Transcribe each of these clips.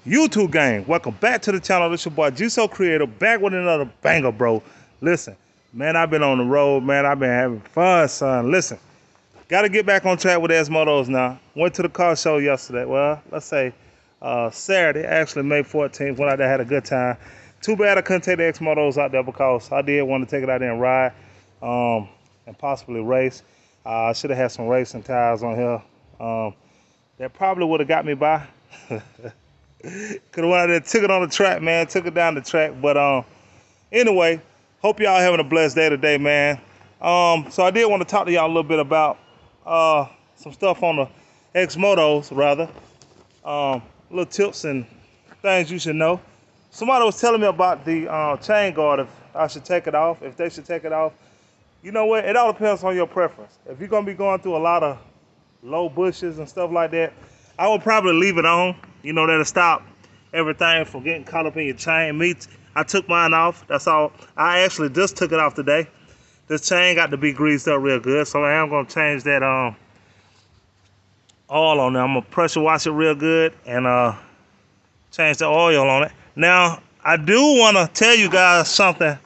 YouTube gang, welcome back to the channel. This your boy G-So Creator, back with another banger, bro. Listen, man, I've been on the road, man. I've been having fun, son. Listen, got to get back on track with Xmotos now. Went to the car show yesterday. Well, let's say Saturday, actually May 14th. Went out there, had a good time. Too bad I couldn't take the Xmotos out there because I did want to take it out there and ride and possibly race. I should have had some racing tires on here. That probably would have got me by. Could have went out there, took it on the track, man. Took it down the track. But anyway, hope y'all having a blessed day today, man. So I did want to talk to y'all a little bit about some stuff on the Xmotos, rather. Little tips and things you should know. Somebody was telling me about the chain guard, if I should take it off, if they should take it off. You know what? It all depends on your preference. If you're going to be going through a lot of low bushes and stuff like that, I would probably leave it on. You know, that'll stop everything from getting caught up in your chain. I took mine off. That's all. I actually just took it off today. This chain got to be greased up real good, so I am going to change that oil on there. I'm going to pressure wash it real good and change the oil on it. Now, I do want to tell you guys something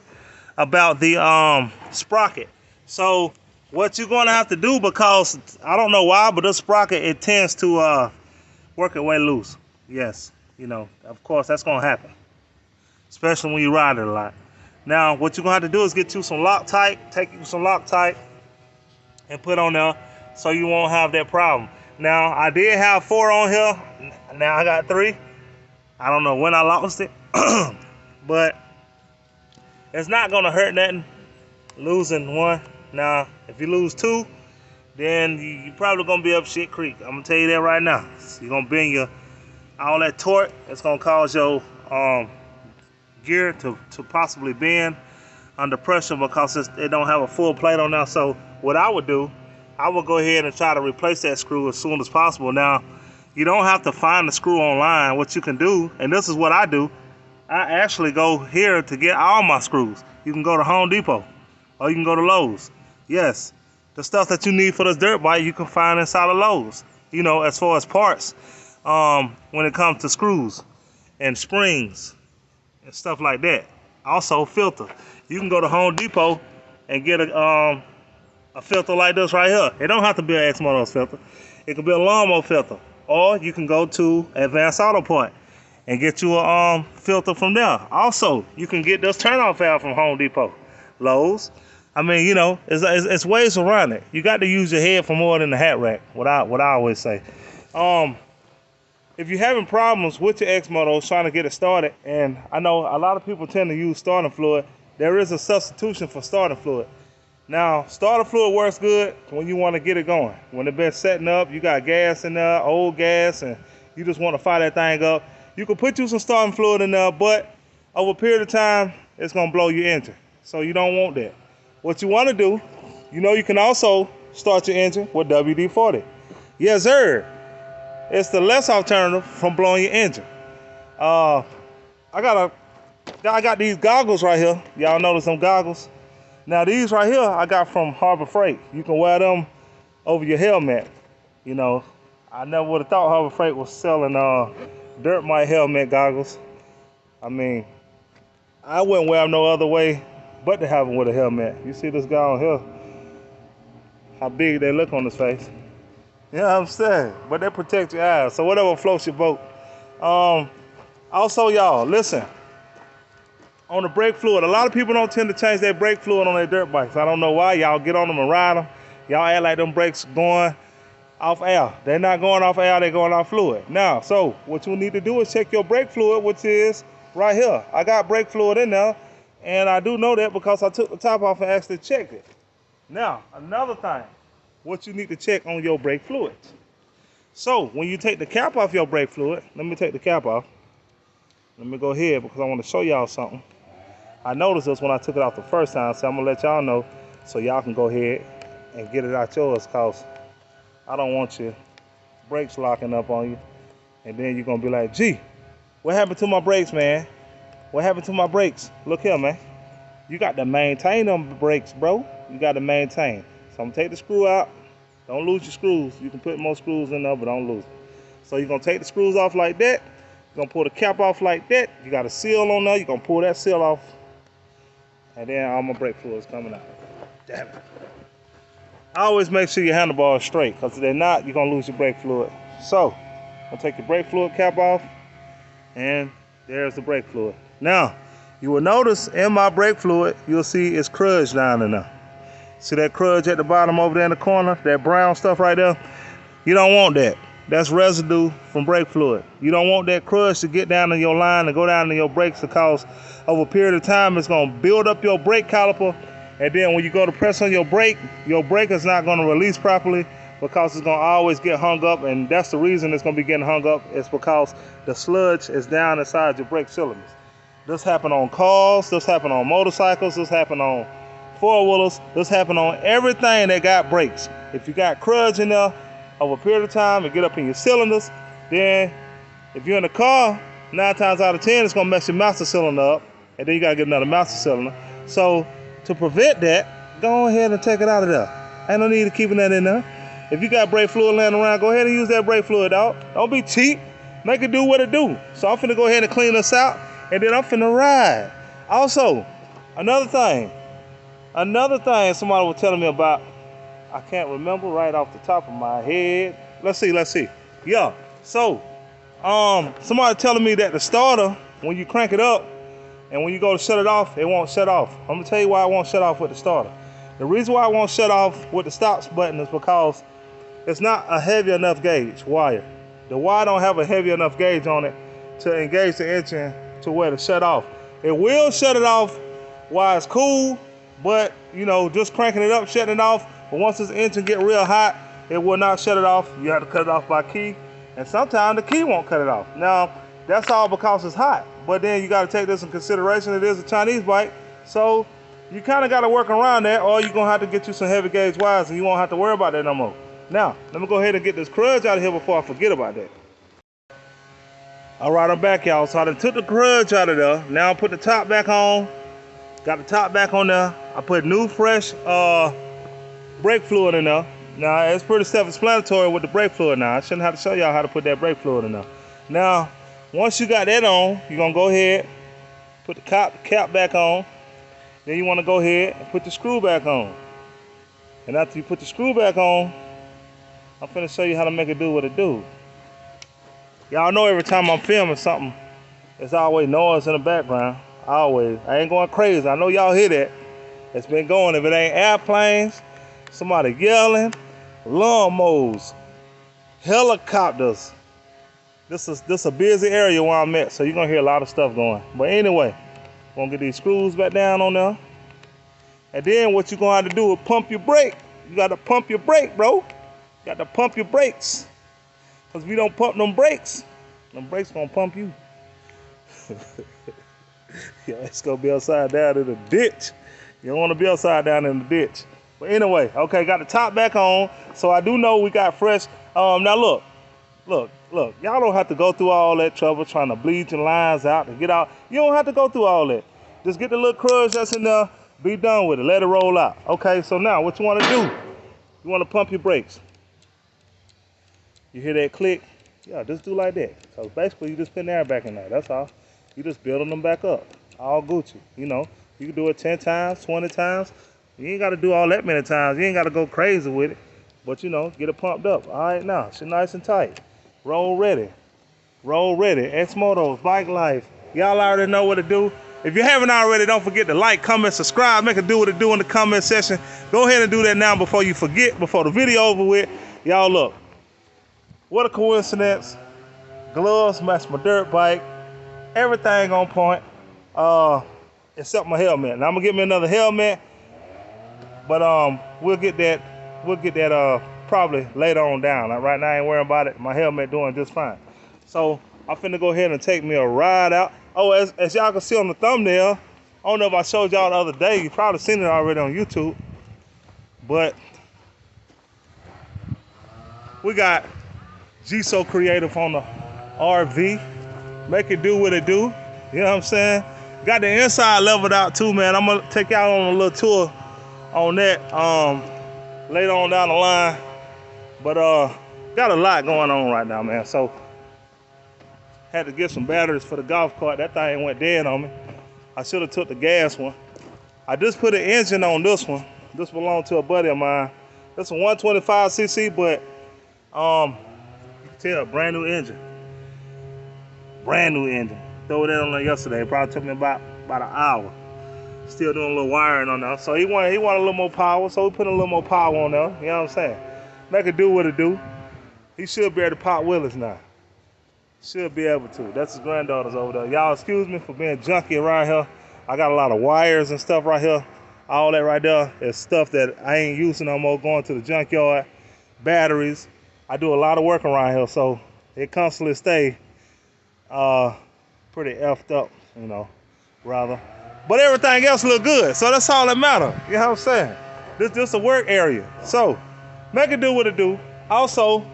about the sprocket. So what you're going to have to do, because I don't know why, but this sprocket, it tends to work its way loose. Yes, you know, of course that's going to happen, especially when you ride it a lot. Now, what you're going to have to do is get you some Loctite, take you some Loctite and put on there so you won't have that problem. Now, I did have 4 on here. Now I got 3. I don't know when I lost it, but it's not going to hurt nothing losing 1. Now, if you lose 2, then you're probably going to be up shit creek. I'm going to tell you that right now. You're going to bend all that torque. It's going to cause your gear to possibly bend under pressure because it don't have a full plate on now. So what I would do, I would go ahead and try to replace that screw as soon as possible. Now, you don't have to find the screw online. What you can do, and this is what I do, I actually go here to get all my screws. You can go to Home Depot or you can go to Lowe's. Yes, the stuff that you need for this dirt bike, you can find inside of Lowe's. You know, as far as parts, when it comes to screws and springs and stuff like that. Also, filter. You can go to Home Depot and get a filter like this right here. It don't have to be an Xmotos filter. It could be a lawnmower filter. Or you can go to Advanced Auto Part and get you a filter from there. Also, you can get this turn-off valve from Home Depot, Lowe's. I mean, you know, it's ways around it. You got to use your head for more than the hat rack, what I always say. If you're having problems with your Xmotos trying to get it started, and I know a lot of people tend to use starting fluid, there is a substitution for starting fluid. Now, starter fluid works good when you want to get it going. When it's been setting up, you got gas in there, old gas, and you just want to fire that thing up. You can put you some starting fluid in there, but over a period of time, it's going to blow your engine. So you don't want that. What you want to do, you know, you can also start your engine with WD-40. Yes, sir. It's the less alternative from blowing your engine. I got these goggles right here. Y'all notice them goggles? Now these right here I got from Harbor Freight. You can wear them over your helmet. You know, I never would have thought Harbor Freight was selling dirt bike helmet goggles. I mean, I wouldn't wear them no other way but to have them with a helmet. You see this guy on here, how big they look on his face. You know what I'm saying? But they protect your eyes. So whatever floats your boat. Also, y'all, listen. On the brake fluid, a lot of people don't tend to change their brake fluid on their dirt bikes. I don't know why. Y'all get on them and ride them. Y'all act like them brakes going off air. They're not going off air, they're going off fluid. Now, so what you need to do is check your brake fluid, which is right here. I got brake fluid in there, and I do know that because I took the top off and actually checked it. Now, another thing, what you need to check on your brake fluids. So, when you take the cap off your brake fluid, let me take the cap off. Let me go ahead because I want to show y'all something. I noticed this when I took it off the first time, so I'm going to let y'all know so y'all can go ahead and get it out yours, because I don't want your brakes locking up on you. And then you're going to be like, gee, what happened to my brakes, man? What happened to my brakes? Look here, man. You got to maintain them brakes, bro. You got to maintain. So I'm going to take the screw out. Don't lose your screws. You can put more screws in there, but don't lose them. So you're going to take the screws off like that. You're gonna pull the cap off like that. You got a seal on there. You're gonna pull that seal off. And then all my brake fluid is coming out. Damn it. I always make sure your handlebar is straight, because if they're not, you're gonna lose your brake fluid. So, I'm gonna take your brake fluid cap off, and there's the brake fluid. Now, you will notice in my brake fluid, you'll see it's crudge down in there. See that crudge at the bottom over there in the corner, that brown stuff right there? You don't want that. That's residue from brake fluid. You don't want that crudge to get down in your line and go down in your brakes, because over a period of time, it's gonna build up your brake caliper. And then when you go to press on your brake is not going to release properly, because it's going to always get hung up. And that's the reason it's going to be getting hung up. It's because the sludge is down inside your brake cylinders. This happen on cars. This happen on motorcycles. This happen on four-wheelers. This happen on everything that got brakes. If you got crudge in there over a period of time and get up in your cylinders, then if you're in a car, 9 times out of 10, it's going to mess your master cylinder up. And then you got to get another master cylinder. So to prevent that, go ahead and take it out of there. Ain't no need of keeping that in there. If you got brake fluid laying around, go ahead and use that brake fluid out. Don't be cheap. Make it do what it do. So I'm finna go ahead and clean this out, and then I'm finna ride. Also, another thing somebody was telling me about, I can't remember right off the top of my head. Let's see. Yeah, so somebody telling me that the starter, when you crank it up, and when you go to shut it off, it won't shut off. I'm gonna tell you why it won't shut off with the starter. The reason why it won't shut off with the stops button is because it's not a heavy enough gauge wire. The wire don't have a heavy enough gauge on it to engage the engine to where to shut off. It will shut it off while it's cool, but you know, just cranking it up, shutting it off. But once this engine get real hot, it will not shut it off. You have to cut it off by key, and sometimes the key won't cut it off. Now, that's all because it's hot. But then you got to take this in consideration. It is a Chinese bike, so you kind of got to work around that, or you're going to have to get you some heavy gauge wires, and you won't have to worry about that no more. Now, let me go ahead and get this crudge out of here before I forget about that. All right, I'm back, y'all. So I done took the crudge out of there. Now I put the top back on. Got the top back on there. I put new, fresh brake fluid in there. Now, it's pretty self-explanatory with the brake fluid now. I shouldn't have to show y'all how to put that brake fluid in there. Now, once you got that on, you're going to go ahead, put the cap back on. Then you want to go ahead and put the screw back on. And after you put the screw back on, I'm finna show you how to make it do what it do. Y'all know every time I'm filming something, there's always noise in the background. Always. I ain't going crazy. I know y'all hear that. It's been going. If it ain't airplanes, somebody yelling, lawnmowers, helicopters. This is a busy area where I'm at, so you're gonna hear a lot of stuff going. But anyway, gonna get these screws back down on there. And then what you're gonna have to do is pump your brake. You gotta pump your brake, bro. You gotta pump your brakes. Cause if you don't pump them brakes gonna pump you. Yeah, it's gonna be upside down in the ditch. You don't wanna be upside down in the ditch. But anyway, okay, got the top back on. So I do know we got fresh. Now look, y'all don't have to go through all that trouble trying to bleed your lines out and get out. You don't have to go through all that. Just get the little crudge that's in there, be done with it, let it roll out. Okay, so now what you want to do, you want to pump your brakes. You hear that click? Yeah, just do like that. So basically you just putting air back in there, that's all. You just building them back up, all Gucci. You know, you can do it 10 times, 20 times. You ain't got to do all that many times. You ain't got to go crazy with it. But you know, get it pumped up. All right, now, shit nice and tight. Roll ready. Roll ready. Xmotos, bike life. Y'all already know what to do. If you haven't already, don't forget to like, comment, subscribe. Make it do what it do in the comment section. Go ahead and do that now before you forget, before the video over with. Y'all look. What a coincidence. Gloves match my dirt bike. Everything on point. Except my helmet. Now I'm gonna get me another helmet. But we'll get that probably later on down. Right now I ain't worrying about it. My helmet doing just fine. So I'm finna go ahead and take me a ride out. Oh, as y'all can see on the thumbnail, I don't know if I showed y'all the other day. You probably seen it already on YouTube. But we got G-So Creative on the RV. Make it do what it do. You know what I'm saying? Got the inside leveled out too, man. I'm gonna take y'all on a little tour on that later on down the line. But got a lot going on right now, man. So Had to get some batteries for the golf cart. That thing went dead on me. I should have took the gas one. I just put an engine on this one. This belonged to a buddy of mine. It's a 125cc, but you can tell, brand new engine. Brand new engine. Threw that on there yesterday. It probably took me about an hour. Still doing a little wiring on there. So he wanted a little more power, so we put a little more power on there. You know what I'm saying? Make it do what it do. He should be able to pop wheelies now. Should be able to. That's his granddaughter's over there. Y'all excuse me for being junky around here. I got a lot of wires and stuff right here. All that right there is stuff that I ain't using no more, going to the junkyard. Batteries. I do a lot of work around here, so it constantly stay pretty effed up, you know, rather. But everything else look good, so that's all that matter. You know what I'm saying? This a work area. So make it do what it do. Also,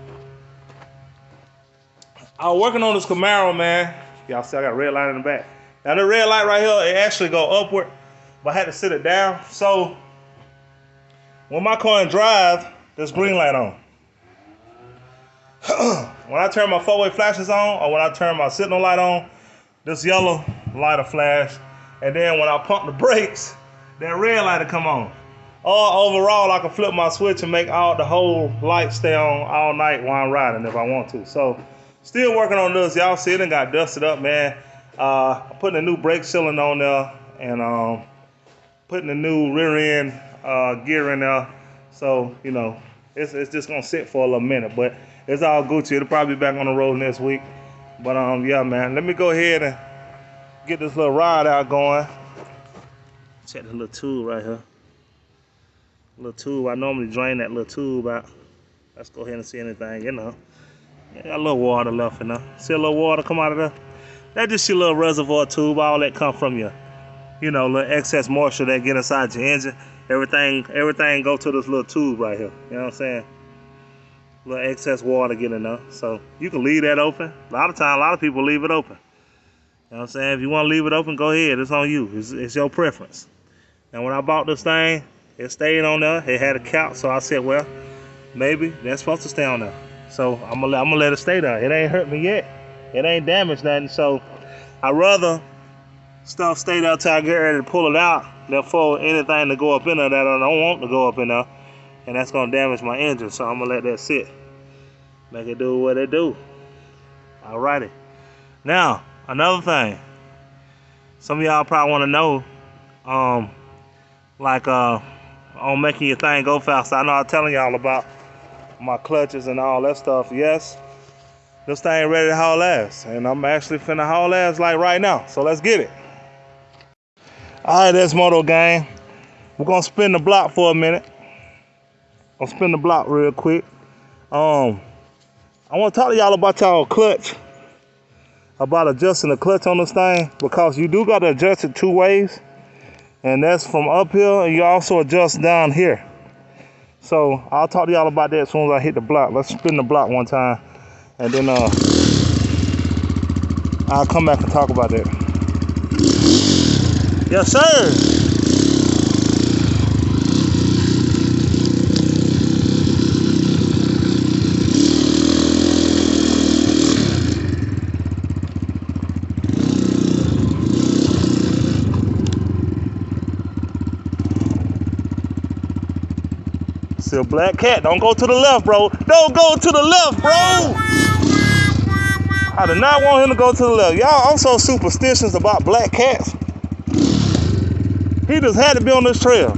I was working on this Camaro, man. Y'all see I got a red light in the back. Now the red light right here, it actually go upward, but I had to sit it down. So when my car in drive, there's green light on. When I turn my four-way flashes on, or when I turn my signal light on, this yellow light will flash. And then when I pump the brakes, that red light will come on. Or overall, I can flip my switch and make the whole light stay on all night while I'm riding if I want to. So still working on this. Y'all see it and got dusted up, man. I'm putting a new brake cylinder on there and putting a new rear end gear in there. So, you know, it's just gonna sit for a little minute, but it's all Gucci. It'll probably be back on the road next week. But yeah, man, let me go ahead and get this little ride out going. Check the little tube right here. Little tube. I normally drain that little tube out. Let's go ahead and see anything, you know. Yeah, got a little water left in there. See a little water come out of there? That's just your little reservoir tube. All that come from your, you know, little excess moisture that get inside your engine. Everything go to this little tube right here. You know what I'm saying? Little excess water get in there. So you can leave that open. A lot of people leave it open. You know what I'm saying? If you want to leave it open, go ahead. It's on you. It's your preference. And when I bought this thing, it stayed on there. It had a cap, so I said, well, maybe that's supposed to stay on there. So I'm gonna let it stay there. It ain't hurt me yet. It ain't damaged nothing. So I'd rather stuff stay there till I get ready to pull it out than for anything to go up in there that I don't want to go up in there. And that's gonna damage my engine. So I'm gonna let that sit. Make it do what it do. Alrighty. Now, another thing. Some of y'all probably wanna know, on making your thing go faster. I know I'm telling y'all about my clutches and all that stuff. Yes, this thing ready to haul ass, and I'm actually finna haul ass like right now. So let's get it. All right, Xmoto gang. We're gonna spin the block for a minute. I'll spin the block real quick. I want to talk to y'all about y'all clutch, about adjusting the clutch on this thing, because you do got to adjust it two ways. And that's from uphill, and you also adjust down here. So I'll talk to y'all about that as soon as I hit the block. Let's spin the block one time, and then I'll come back and talk about that. Yes, sir. Still black cat. Don't go to the left, bro. Don't go to the left, bro. I did not want him to go to the left. Y'all, I'm so superstitious about black cats. He just had to be on this trail.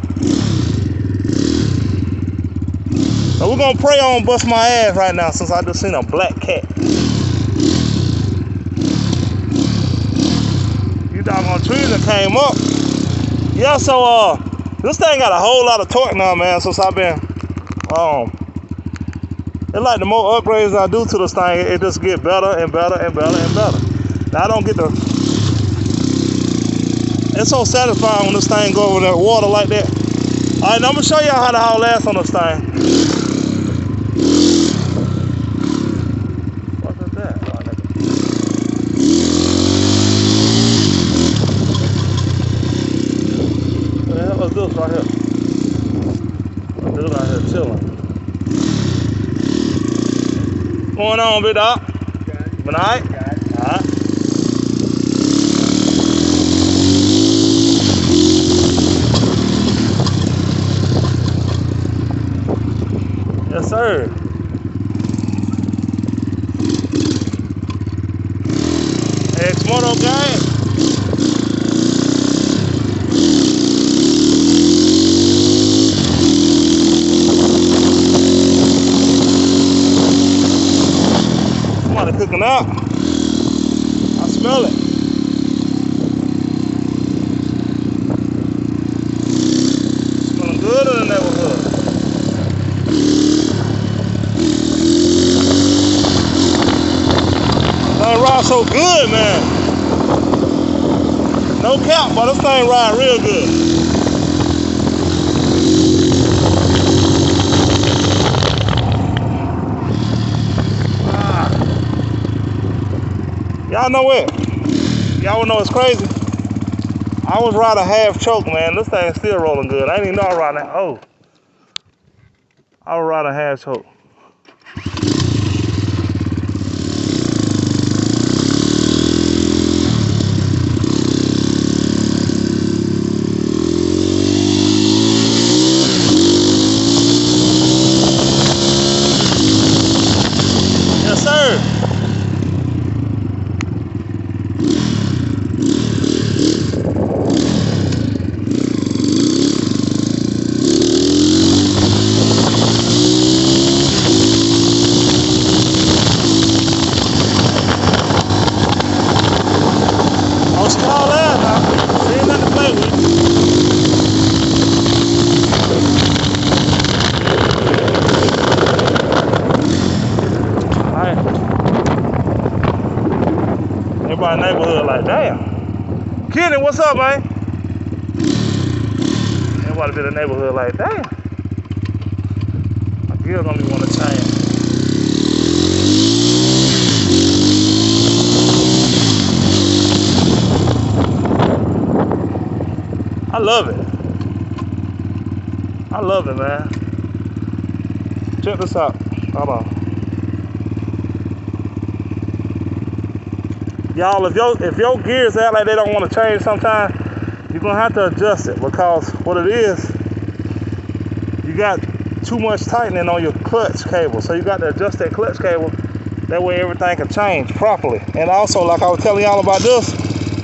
So we're gonna pray on bust my ass right now since I just seen a black cat. You doggone trees that came up. Yeah, so this thing got a whole lot of torque now, man, since I've been it's like the more upgrades I do to this thing, it just get better and better and better and better. Now I don't get it's so satisfying when this thing go over that water like that. All right, now I'm gonna show y'all how to haul ass on this thing. What is that? What the hell is this right here? This right here chilling. What's going on, big dog? Good. Been all right? Good. All right. sir. Xmotos gang. Somebody cooking out. I smell it. Smelling good in the neighborhood. Thing ride so good, man. No cap, but this thing ride real good. Y'all know what? Y'all wanna know what's crazy? I was riding half choke, man. This thing's still rolling good. I didn't even know I was riding that. Oh. I was riding half choke. Yes, sir. Everybody in the neighborhood like, damn. Kenny, what's up, man? Everybody in the neighborhood like, damn. My gears don't even want to change. I love it. I love it, man. Check this out. Hold on. Y'all, if your gears act like they don't want to change sometime, you're going to have to adjust it, because what it is, you got too much tightening on your clutch cable. So you got to adjust that clutch cable. That way everything can change properly. And also, like I was telling y'all about this,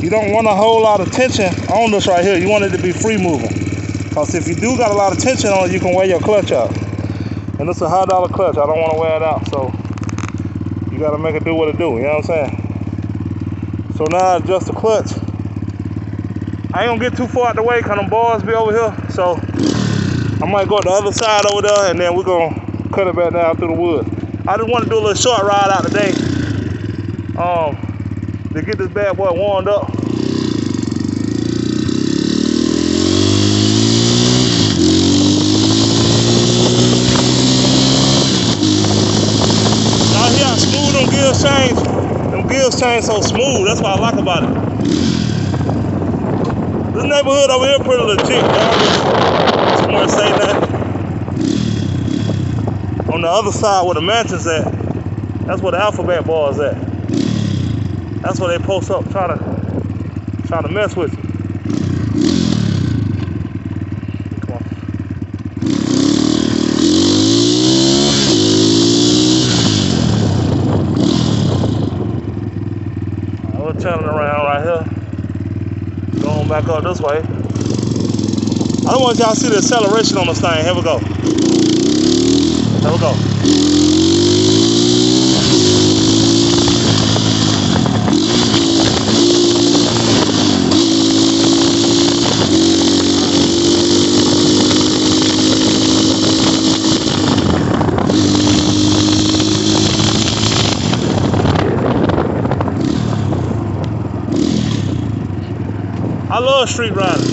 you don't want a whole lot of tension on this right here. You want it to be free moving. Because if you do got a lot of tension on it, you can wear your clutch out. And this is a $100 clutch. I don't want to wear it out. So you got to make it do what it do. You know what I'm saying? So now I adjust the clutch. I ain't gonna get too far out the way because them bars be over here. So I might go to the other side over there and then we're gonna cut it back down through the woods. I just want to do a little short ride out today. To get this bad boy warmed up. Y'all hear how smooth them gears change? Them gears change so smooth, that's what I like about it. This neighborhood over here pretty legit, y'all. Just want to say that. On the other side where the mansion's at, that's where the alphabet bar is at. That's where they post up try to mess with you. Come on. We're turning around right here. Going back up this way. I don't want y'all to see the acceleration on this thing. Here we go. Here we go. I love street riding.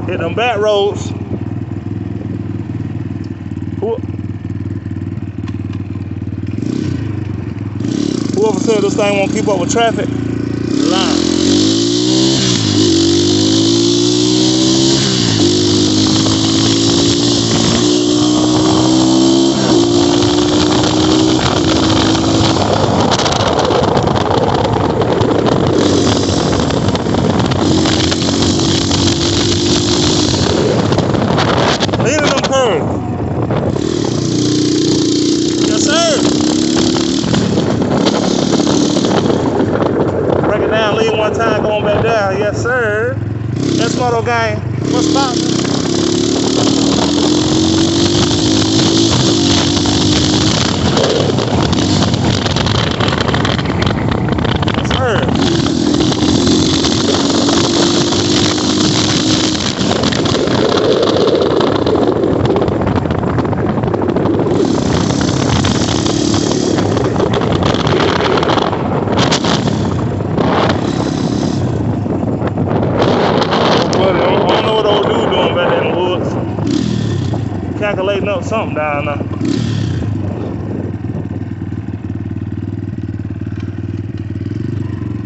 Hit them back roads. Whoever said this thing won't keep up with traffic, lying. one time going back there. Yes, sir. Xmoto gang. What's poppin'? Yes, sir. Calculating up something down there.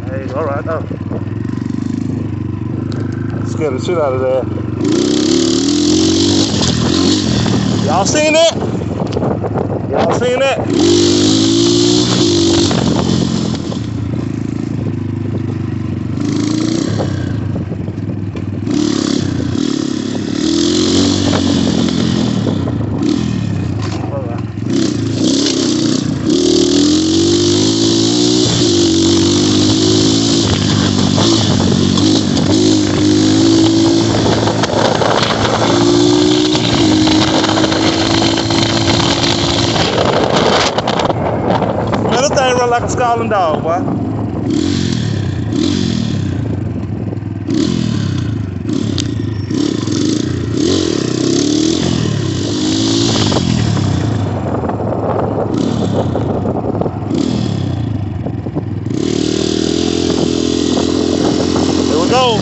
There you go, right there. Scared the shit out of that. Y'all seen that? Y'all seen that? Like a scalding dog, boy. Here we go.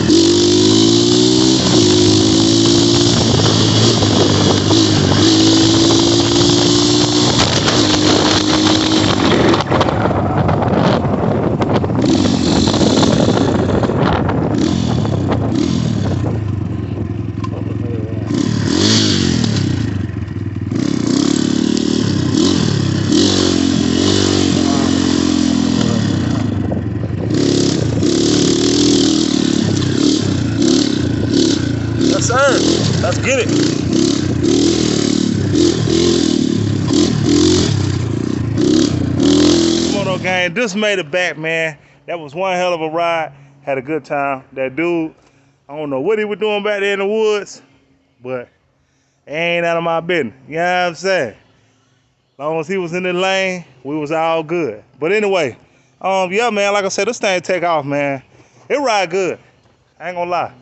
Sir, let's get it. Xmoto gang, just made it back, man. That was one hell of a ride. Had a good time. That dude, I don't know what he was doing back there in the woods, but it ain't out of my business. You know what I'm saying? As long as he was in the lane, we was all good. But anyway, yeah, man, like I said, this thing take off, man. It ride good. I ain't gonna lie.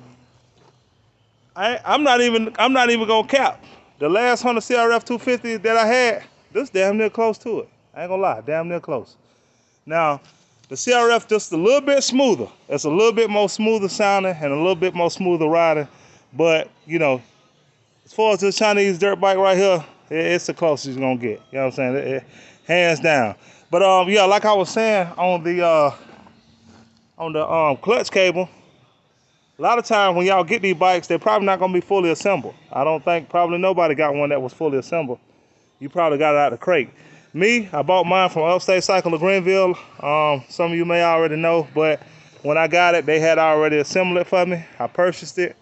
I'm not even gonna cap. The last Honda CRF 250 that I had, this damn near close to it. I ain't gonna lie, damn near close. Now, the CRF just a little bit smoother. It's a little bit more smoother sounding and a little bit more smoother riding. But, you know, as far as this Chinese dirt bike right here, it's the closest you're gonna get. You know what I'm saying? Hands down. But yeah, like I was saying on the clutch cable, a lot of times when y'all get these bikes, they're probably not gonna be fully assembled. I don't think probably nobody got one that was fully assembled. You probably got it out of the crate. Me, I bought mine from Upstate Cycle of Greenville. Some of you may already know, but when I got it, they had already assembled it for me. I purchased it,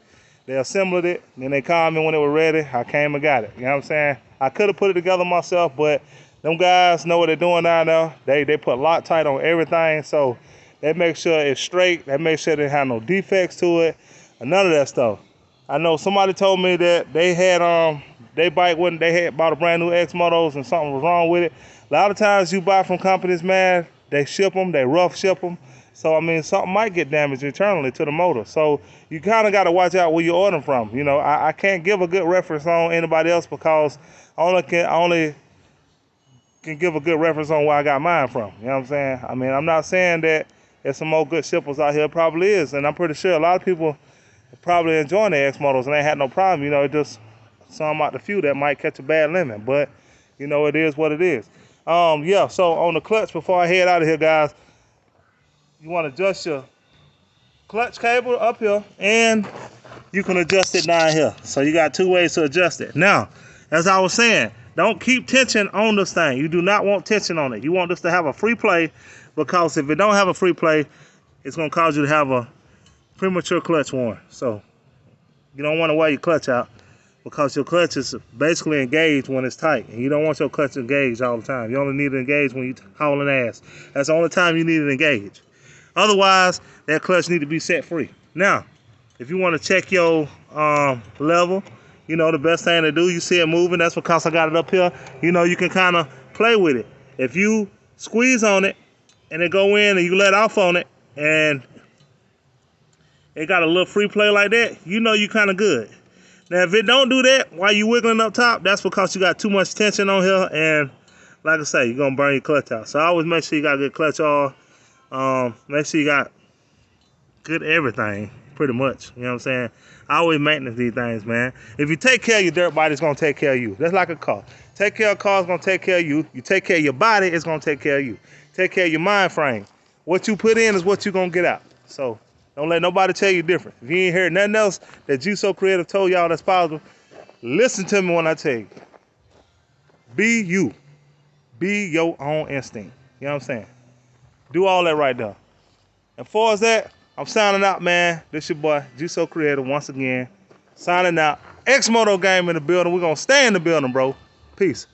they assembled it, then they called me when it was ready. I came and got it. You know what I'm saying? I could have put it together myself, but them guys know what they're doing down there. They put Loctite on everything, so they make sure it's straight. They make sure they have no defects to it, and none of that stuff. I know somebody told me that they had they had bought a brand new Xmotos and something was wrong with it. A lot of times you buy from companies, man, they ship them, they rough ship them. So I mean, something might get damaged internally to the motor. So you kind of got to watch out where you're ordering from. You know, I can't give a good reference on anybody else because I only can give a good reference on where I got mine from. You know what I'm saying? I mean, I'm not saying that there's some more good shippers out here. It probably is, and I'm pretty sure a lot of people are probably enjoying their Xmotos and they had no problem. You know, it just some out the few that might catch a bad lemon, but you know, it is what it is. Yeah, so on the clutch, before I head out of here, guys, you want to adjust your clutch cable up here, and you can adjust it down here. So you got two ways to adjust it. Now, as I was saying, don't keep tension on this thing. You do not want tension on it. You want this to have a free play, because if it don't have a free play, it's going to cause you to have a premature clutch warning. So you don't want to wear your clutch out, because your clutch is basically engaged when it's tight, and you don't want your clutch engaged all the time. You only need it engaged when you're hauling ass. That's the only time you need it engaged. Otherwise, that clutch need to be set free. Now, if you want to check your level, you know, the best thing to do, you see it moving, that's because I got it up here. You know, you can kind of play with it. If you squeeze on it and it go in and you let off on it and it got a little free play like that, you know you kind of good. Now, if it don't do that while you wiggling up top, that's because you got too much tension on here, and like I say, you're going to burn your clutch out. So I always make sure you got good clutch oil. Make sure you got good everything, pretty much. You know what I'm saying? I always maintenance these things, man. If you take care of your dirt body, it's going to take care of you. That's like a car. Take care of a car, it's going to take care of you. You take care of your body, it's going to take care of you. Take care of your mind frame. What you put in is what you're going to get out. So don't let nobody tell you different. If you ain't heard nothing else that You So Creative told y'all that's positive, listen to me when I tell you. Be you. Be your own instinct. You know what I'm saying? Do all that right there. As far as that, I'm signing out, man. This your boy, You So Creative, once again. Signing out. Xmoto game in the building. We're going to stay in the building, bro. Peace.